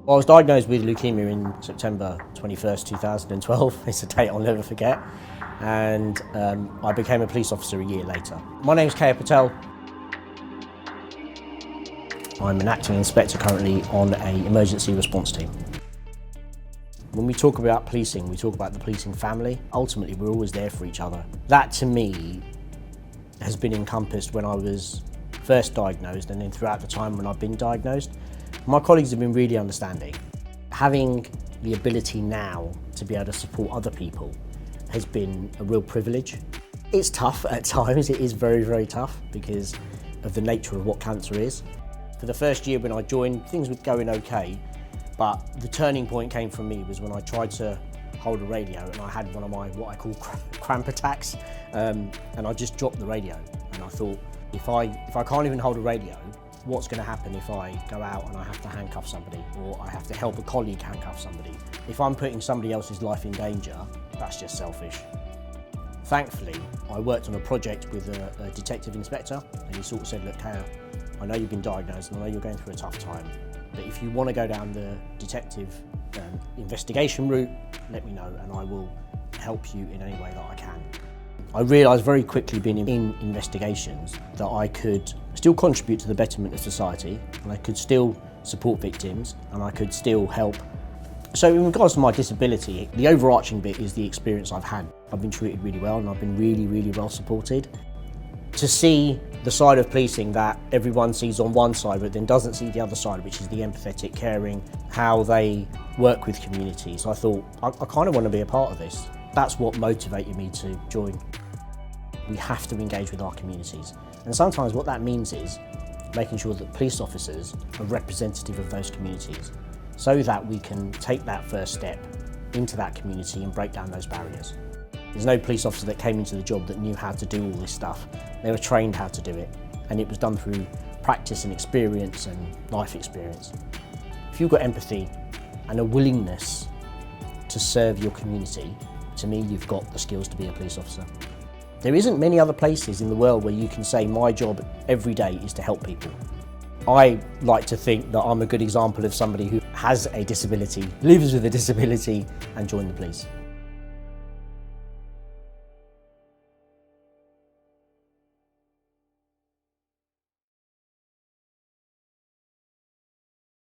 I was diagnosed with leukemia in September 21st, 2012. It's a date I'll never forget. And I became a police officer a year later. My name's Kaya Patel. I'm an acting inspector currently on an emergency response team. When we talk about policing, we talk about the policing family. Ultimately, we're always there for each other. That, to me, has been encompassed when I was first diagnosed and then throughout the time when I've been diagnosed. My colleagues have been really understanding. Having the ability now to be able to support other people has been a real privilege. It's tough at times, it is very, very tough because of the nature of what cancer is. For the first year when I joined, things were going okay, but the turning point came for me was when I tried to hold a radio and I had one of my, what I call cramp attacks, and I just dropped the radio. And I thought, if I can't even hold a radio, what's going to happen if I go out and I have to handcuff somebody or I have to help a colleague handcuff somebody? If I'm putting somebody else's life in danger, that's just selfish. Thankfully, I worked on a project with a detective inspector and he sort of said, look, Kaya, I know you've been diagnosed and I know you're going through a tough time, but if you want to go down the detective investigation route, let me know and I will help you in any way that I can. I realised very quickly being in investigations that I could still contribute to the betterment of society and I could still support victims and I could still help. So in regards to my disability, the overarching bit is the experience I've had. I've been treated really well and I've been really, really well supported. To see the side of policing that everyone sees on one side but then doesn't see the other side, which is the empathetic, caring, how they work with communities, I thought, I kind of want to be a part of this. That's what motivated me to join. We have to engage with our communities. And sometimes what that means is making sure that police officers are representative of those communities so that we can take that first step into that community and break down those barriers. There's no police officer that came into the job that knew how to do all this stuff. They were trained how to do it, and it was done through practice and experience and life experience. If you've got empathy and a willingness to serve your community, to me, you've got the skills to be a police officer. There isn't many other places in the world where you can say my job every day is to help people. I like to think that I'm a good example of somebody who has a disability, lives with a disability and joined the police.